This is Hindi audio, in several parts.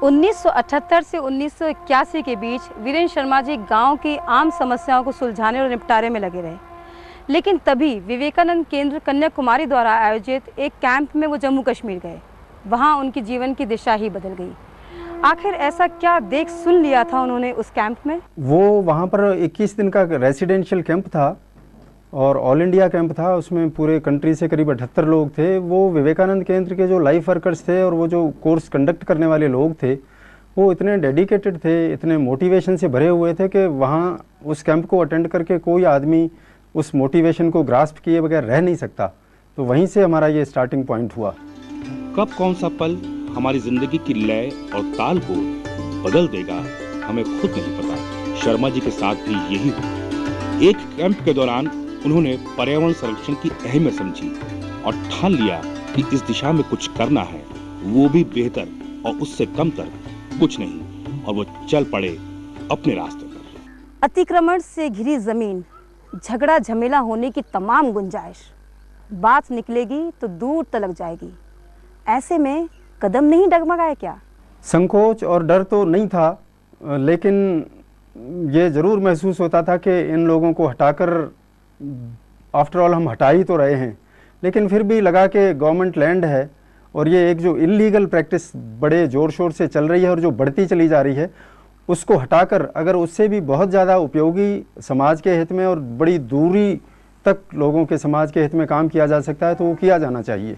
1978 से 1981 के बीच वीरेंद्र शर्मा जी गांव की आम समस्याओं को सुलझाने और निपटारे में लगे रहे। लेकिन तभी विवेकानंद केंद्र कन्याकुमारी द्वारा आयोजित एक कैंप में वो जम्मू कश्मीर गए। वहां उनकी जीवन की दिशा ही बदल गई। आखिर ऐसा क्या देख सुन लिया था उन्होंने उस कैंप में? वो वहाँ पर 21 दिन का रेसिडेंशियल कैंप था और ऑल इंडिया कैंप था। उसमें पूरे कंट्री से करीब 78 लोग थे। वो विवेकानंद केंद्र के जो लाइफ वर्कर्स थे और वो जो कोर्स कंडक्ट करने वाले लोग थे, वो इतने डेडिकेटेड थे, इतने मोटिवेशन से भरे हुए थे कि वहाँ उस कैंप को अटेंड करके कोई आदमी उस मोटिवेशन को ग्रास्प किए बगैर रह नहीं सकता। तो वहीं से हमारा ये स्टार्टिंग पॉइंट हुआ। कब कौन सा पल हमारी जिंदगी की लय और ताल को बदल देगा, हमें खुद नहीं पता। शर्मा जी के साथ भी यही हुआ। एक कैंप के दौरान उन्होंने पर्यावरण संरक्षण की अहमियत समझी और ठान लिया कि इस दिशा में कुछ करना है, वो भी बेहतर और उससे कमतर कुछ नहीं, और वो चल पड़े अपने रास्ते पर। अतिक्रमण से घिरी जमीन, झगड़ा झमेला होने की तमाम गुंजाइश, बात निकलेगी तो दूर तलक जाएगी। ऐसे में कदम नहीं डगमगाए क्या? संकोच और डर तो नहीं था, लेकिन ये ज़रूर महसूस होता था कि इन लोगों को हटाकर, आफ्टर ऑल हम हटा ही तो रहे हैं, लेकिन फिर भी लगा कि गवर्नमेंट लैंड है और ये एक जो इलीगल प्रैक्टिस बड़े ज़ोर शोर से चल रही है और जो बढ़ती चली जा रही है, उसको हटाकर अगर उससे भी बहुत ज़्यादा उपयोगी समाज के हित में और बड़ी दूरी तक लोगों के समाज के हित में काम किया जा सकता है तो वो किया जाना चाहिए।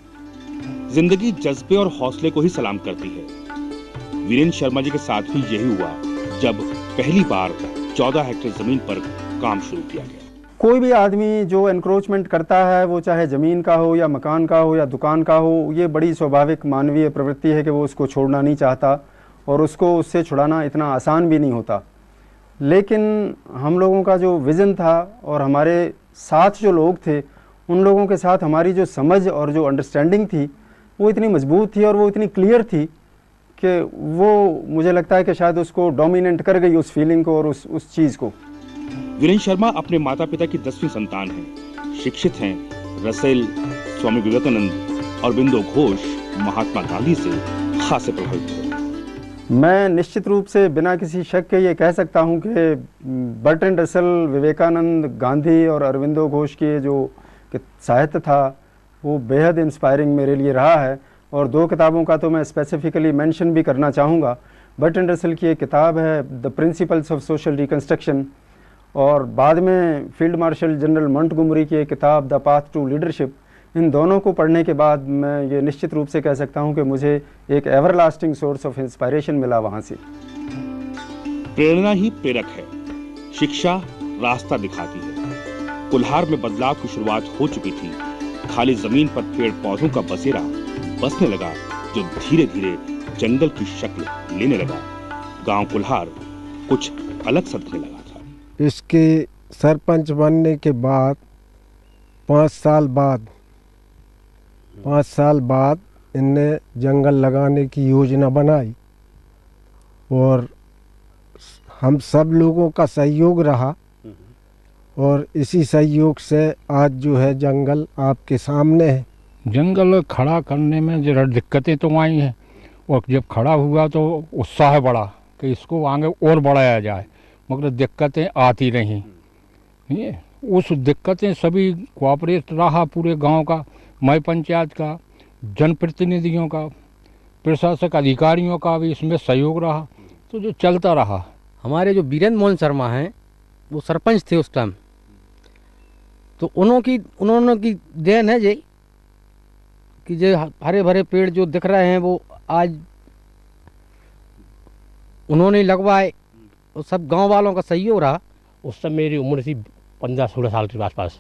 जिंदगी जज्बे और हौसले को ही सलाम करती है। वीरेंद्र शर्मा जी के साथ भी यही हुआ जब पहली बार 14 हेक्टेयर जमीन पर काम शुरू किया गया। कोई भी आदमी जो एनक्रोचमेंट करता है, वो चाहे ज़मीन का हो या मकान का हो या दुकान का हो, ये बड़ी स्वाभाविक मानवीय प्रवृत्ति है कि वो उसको छोड़ना नहीं चाहता और उसको उससे छुड़ाना इतना आसान भी नहीं होता। लेकिन हम लोगों का जो विज़न था और हमारे साथ जो लोग थे, उन लोगों के साथ हमारी जो समझ और जो अंडरस्टैंडिंग थी, वो इतनी मजबूत थी और वो इतनी क्लियर थी कि वो मुझे लगता है कि शायद उसको डोमिनेट कर गई, उस फीलिंग को और उस चीज़ को। वीरेंद्र शर्मा अपने माता पिता की 10वीं संतान हैं, शिक्षित हैं। रसेल, स्वामी विवेकानंद, अरविंदो घोष, महात्मा गांधी से खासे प्रभावित थे। मैं निश्चित रूप से बिना किसी शक के ये कह सकता हूँ कि बर्ट्रैंड रसेल, विवेकानंद, गांधी और अरविंदो घोष की जो साहित्य था वो बेहद इंस्पायरिंग मेरे लिए रहा है। और 2 किताबों का तो मैं स्पेसिफिकली मेंशन भी करना चाहूँगा। बर्ट्रैंड रसेल की एक किताब है the principles of social reconstruction, और बाद में फील्ड मार्शल जनरल मोंटगोमरी की एक किताब द पाथ टू लीडरशिप। इन दोनों को पढ़ने के बाद मैं ये निश्चित रूप से कह सकता हूँ कि मुझे एक एवरलास्टिंग सोर्स ऑफ इंस्पायरेशन मिला वहाँ से। प्रेरणा ही प्रेरक है, शिक्षा रास्ता दिखाती है। कुल्हार में बदलाव की शुरुआत हो चुकी थी। खाली जमीन पर पेड़ पौधों का बसेरा बसने लगा, जो धीरे धीरे जंगल की शक्ल लेने लगा। गांव कुल्हार कुछ अलग सा दिखने लगा था। इसके सरपंच बनने के बाद 5 साल बाद इनने जंगल लगाने की योजना बनाई और हम सब लोगों का सहयोग रहा और इसी सहयोग से आज जो है जंगल आपके सामने है। जंगल खड़ा करने में जरा दिक्कतें तो आई हैं और जब खड़ा हुआ तो उत्साह बढ़ा कि इसको आगे और बढ़ाया जाए, मगर दिक्कतें आती रहीं। ये उस दिक्कतें सभी कोऑपरेट रहा पूरे गांव का, मई पंचायत का, जनप्रतिनिधियों का, प्रशासक अधिकारियों का भी इसमें सहयोग रहा, तो जो चलता रहा। हमारे जो वीरेंद्र मोहन शर्मा हैं वो सरपंच थे उस टाइम, तो उन्होंने की देन है जी कि जो हरे भरे पेड़ जो दिख रहे हैं वो आज उन्होंने लगवाए और सब गांव वालों का सहयोग रहा। उस समय मेरी उम्र थी 15-16 साल के आसपास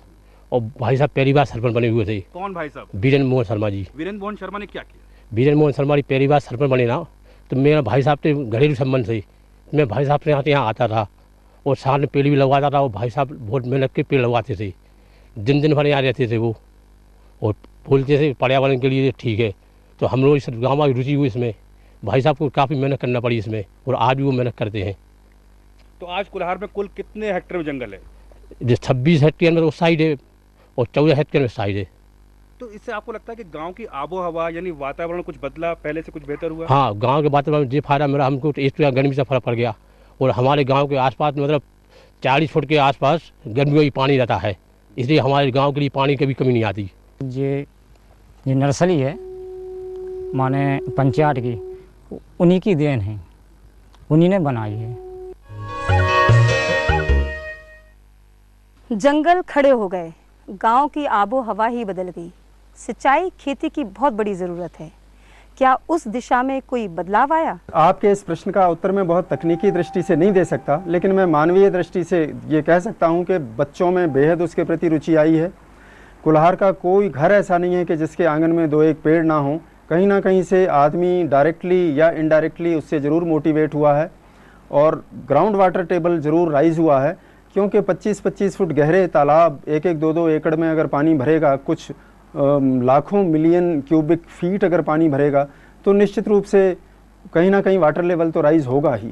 और भाई साहब पहली बार सरपंच बने हुए थे। कौन भाई साहब? वीरेंद्र मोहन शर्मा जी। वीरेंद्र मोहन शर्मा ने क्या किया? वीरेंद्र मोहन शर्मा जी पहली बार सरपंच बने ना, तो मेरा भाई साहब से घरेलू संबंध थे। मैं भाई साहब से यहाँ आता था और साथ में पेड़ भी लगवाता था और भाई साहब बहुत मेहनत के पेड़ लगवाते थे। दिन भर यहाँ रहते थे वो और बोलते थे पर्यावरण के लिए ठीक है। तो हम लोग इस गाँव में रुचि हुई इसमें, भाई साहब को काफ़ी मेहनत करना पड़ी इसमें और आज भी वो मेहनत करते हैं। तो आज कुल्हार में कुल कितने हेक्टेयर में जंगल है? जो 26 हेक्टेयर में उस साइड है और 14 हेक्टेयर में साइड है। तो इससे आपको लगता है कि गांव की आबो हवा यानी वातावरण कुछ बदला, पहले से कुछ बेहतर हुआ? हाँ, गांव के वातावरण में ये फायदा मेरा, हमको तो इस तरह गर्मी से फर्क पड़ गया। और हमारे गांव के आसपास में मतलब 40 फुट के आसपास गर्मियों में पानी रहता है, इसलिए हमारे गांव के लिए पानी की भी कमी नहीं आती। ये नर्सरी है माने पंचायत की, उन्हीं की देन है, उन्हीं ने बनाई है। जंगल खड़े हो गए, गांव की आबो हवा ही बदल गई। सिंचाई खेती की बहुत बड़ी ज़रूरत है, क्या उस दिशा में कोई बदलाव आया? आपके इस प्रश्न का उत्तर मैं बहुत तकनीकी दृष्टि से नहीं दे सकता, लेकिन मैं मानवीय दृष्टि से ये कह सकता हूँ कि बच्चों में बेहद उसके प्रति रुचि आई है। कुल्हार का कोई घर ऐसा नहीं है कि जिसके आंगन में 2-1 पेड़ ना हो। कहीं ना कहीं से आदमी डायरेक्टली या इनडायरेक्टली उससे ज़रूर मोटिवेट हुआ है और ग्राउंड वाटर टेबल ज़रूर राइज हुआ है, क्योंकि 25-25 फुट गहरे तालाब 1-1, 2-2 एकड़ में अगर पानी भरेगा, कुछ लाखों मिलियन क्यूबिक फीट अगर पानी भरेगा, तो निश्चित रूप से कहीं ना कहीं वाटर लेवल तो राइज होगा ही।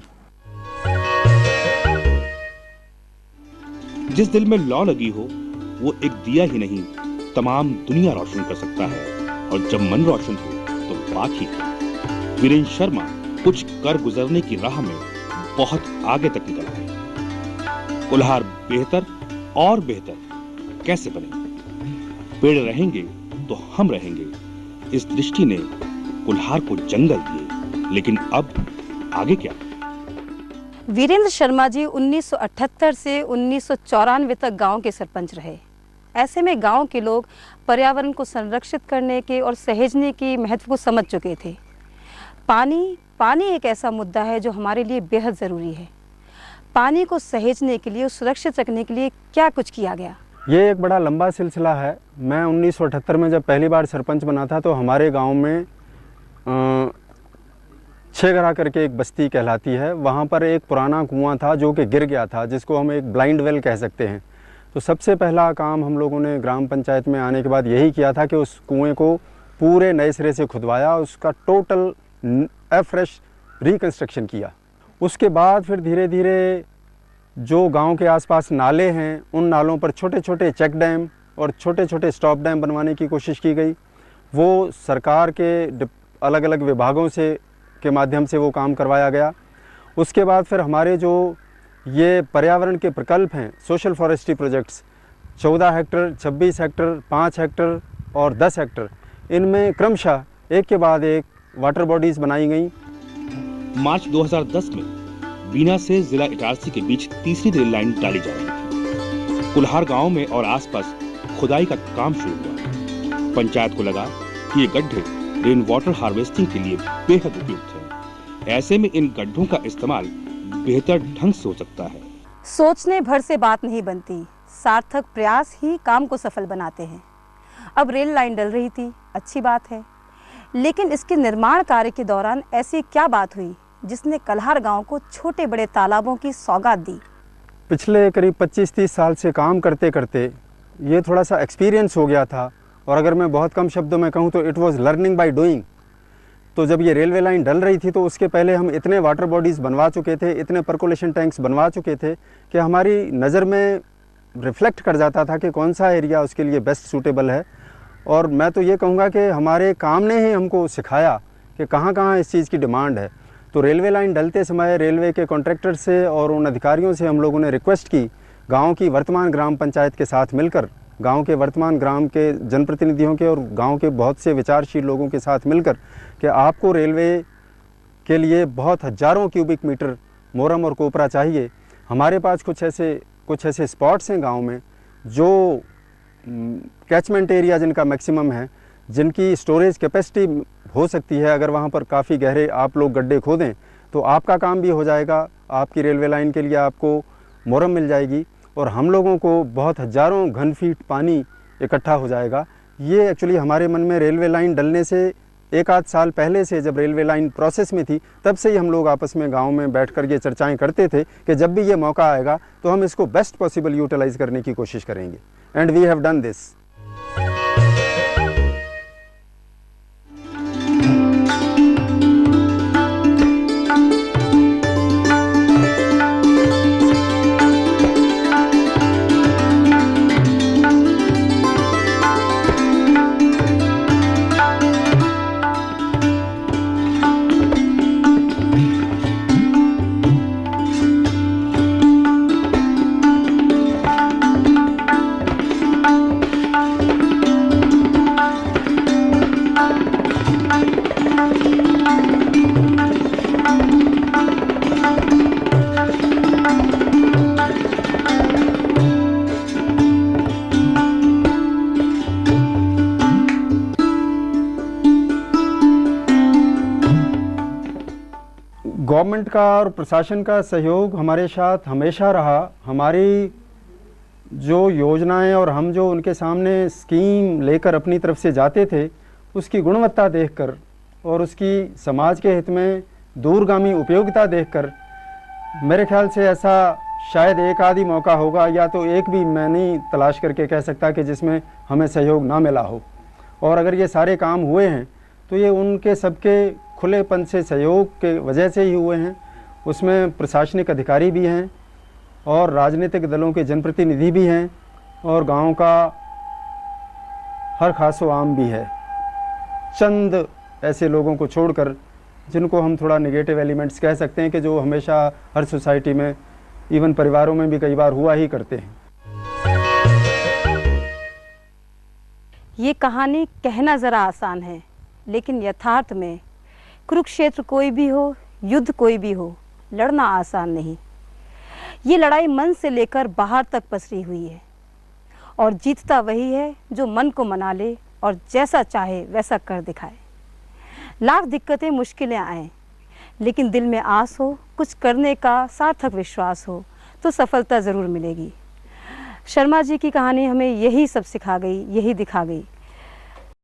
जिस दिल में लौ लगी हो वो एक दिया ही नहीं तमाम दुनिया रोशन कर सकता है, और जब मन रोशन हो तो बात ही क्या। वीरेंद्र शर्मा कुछ कर गुजरने की राह में बहुत आगे तक निकल गए। कुल्हार बेहतर और बेहतर कैसे बने? पेड़ रहेंगे तो हम रहेंगे, इस दृष्टि ने कुल्हार को जंगल दिए, लेकिन अब आगे क्या? वीरेंद्र शर्मा जी 1978 से 1994 तक गांव के सरपंच रहे। ऐसे में गांव के लोग पर्यावरण को संरक्षित करने के और सहेजने के महत्व को समझ चुके थे। पानी एक ऐसा मुद्दा है जो हमारे लिए बेहद ज़रूरी है। पानी को सहेजने के लिए और सुरक्षित रखने के लिए क्या कुछ किया गया? ये एक बड़ा लंबा सिलसिला है। मैं 1978 में जब पहली बार सरपंच बना था तो हमारे गांव में 6 घरा करके एक बस्ती कहलाती है, वहाँ पर एक पुराना कुआं था जो कि गिर गया था, जिसको हम एक ब्लाइंड वेल कह सकते हैं। तो सबसे पहला काम हम लोगों ने ग्राम पंचायत में आने के बाद यही किया था कि उस कुएं को पूरे नए सिरे से खुदवाया, उसका टोटल फ्रेश रिकंस्ट्रक्शन किया। उसके बाद फिर धीरे धीरे जो गांव के आसपास नाले हैं, उन नालों पर छोटे छोटे चेक डैम और छोटे छोटे स्टॉप डैम बनवाने की कोशिश की गई। वो सरकार के अलग अलग विभागों से के माध्यम से वो काम करवाया गया। उसके बाद फिर हमारे जो ये पर्यावरण के प्रकल्प हैं, social forestry projects, 14 Hector, 26 Hector, 5 Hector और 10 हेक्टर, इनमें क्रमशः एक के बाद एक वाटर बॉडीज़ बनाई गई। मार्च 2010 में बीना से जिला इटारसी के बीच तीसरी रेल लाइन डाली जा रही थी। कुल्हार गांव में और आसपास खुदाई का काम शुरू हुआ। पंचायत को लगा कि ये गड्ढे रेन वाटर हार्वेस्टिंग के लिए बेहद उपयुक्त है। ऐसे में इन गड्ढों का इस्तेमाल बेहतर ढंग से हो सकता है। सोचने भर से बात नहीं बनती, सार्थक प्रयास ही काम को सफल बनाते हैं। अब रेल लाइन डल रही थी, अच्छी बात है, लेकिन इसके निर्माण कार्य के दौरान ऐसी क्या बात हुई जिसने कल्हार गांव को छोटे बड़े तालाबों की सौगात दी? पिछले करीब 25-30 साल से काम करते करते ये थोड़ा सा एक्सपीरियंस हो गया था, और अगर मैं बहुत कम शब्दों में कहूँ तो it was learning by doing. तो जब ये रेलवे लाइन डल रही थी तो उसके पहले हम इतने वाटर बॉडीज़ बनवा चुके थे, इतने परकोलेशन टैंक्स बनवा चुके थे कि हमारी नज़र में रिफ्लेक्ट कर जाता था कि कौन सा एरिया उसके लिए बेस्ट सूटेबल है। और मैं तो ये कहूँगा कि हमारे काम ने ही हमको सिखाया कि कहाँ कहाँ इस चीज़ की डिमांड है। तो रेलवे लाइन डलते समय रेलवे के कॉन्ट्रैक्टर से और उन अधिकारियों से हम लोगों ने रिक्वेस्ट की, गांव की वर्तमान ग्राम पंचायत के साथ मिलकर, गांव के वर्तमान ग्राम के जनप्रतिनिधियों के और गांव के बहुत से विचारशील लोगों के साथ मिलकर, कि आपको रेलवे के लिए बहुत हज़ारों क्यूबिक मीटर मोरम और कोपरा चाहिए। हमारे पास कुछ ऐसे स्पॉट्स हैं गाँव में जो कैचमेंट एरिया जिनका मैक्सिमम है, जिनकी स्टोरेज कैपेसिटी हो सकती है। अगर वहाँ पर काफ़ी गहरे आप लोग गड्ढे खोदें तो आपका काम भी हो जाएगा, आपकी रेलवे लाइन के लिए आपको मोरम मिल जाएगी और हम लोगों को बहुत हज़ारों घन फीट पानी इकट्ठा हो जाएगा। ये एक्चुअली हमारे मन में रेलवे लाइन डलने से 1-8 साल पहले से, जब रेलवे लाइन प्रोसेस में थी, तब से ही हम लोग आपस में गाँव में बैठकर ये चर्चाएँ करते थे कि जब भी ये मौका आएगा तो हम इसको बेस्ट पॉसिबल यूटिलाइज़ करने की कोशिश करेंगे। And we have done this. Government का और प्रशासन का सहयोग हमारे साथ हमेशा रहा। हमारी जो योजनाएं और हम जो उनके सामने स्कीम लेकर अपनी तरफ से जाते थे, उसकी गुणवत्ता देखकर और उसकी समाज के हित में दूरगामी उपयोगिता देखकर मेरे ख्याल से ऐसा शायद एक आधी मौका होगा, या तो एक भी मैं नहीं तलाश करके कह सकता कि जिसमें हमें सहयोग ना मिला हो। और अगर ये सारे काम हुए हैं तो ये उनके सबके खुलेपन से सहयोग के वजह से ही हुए हैं। उसमें प्रशासनिक अधिकारी भी हैं और राजनीतिक दलों के जनप्रतिनिधि भी हैं और गांव का हर खासो आम भी है। चंद ऐसे लोगों को छोड़कर जिनको हम थोड़ा नेगेटिव एलिमेंट्स कह सकते हैं कि जो हमेशा हर सोसाइटी में, इवन परिवारों में भी कई बार हुआ ही करते हैं। ये कहानी कहना ज़रा आसान है, लेकिन यथार्थ में कुरुक्षेत्र कोई भी हो, युद्ध कोई भी हो, लड़ना आसान नहीं। ये लड़ाई मन से लेकर बाहर तक पसरी हुई है और जीतता वही है जो मन को मना ले और जैसा चाहे वैसा कर दिखाए। लाख दिक्कतें मुश्किलें आएँ, लेकिन दिल में आस हो, कुछ करने का सार्थक विश्वास हो तो सफलता ज़रूर मिलेगी। शर्मा जी की कहानी हमें यही सब सिखा गई, यही दिखा गई।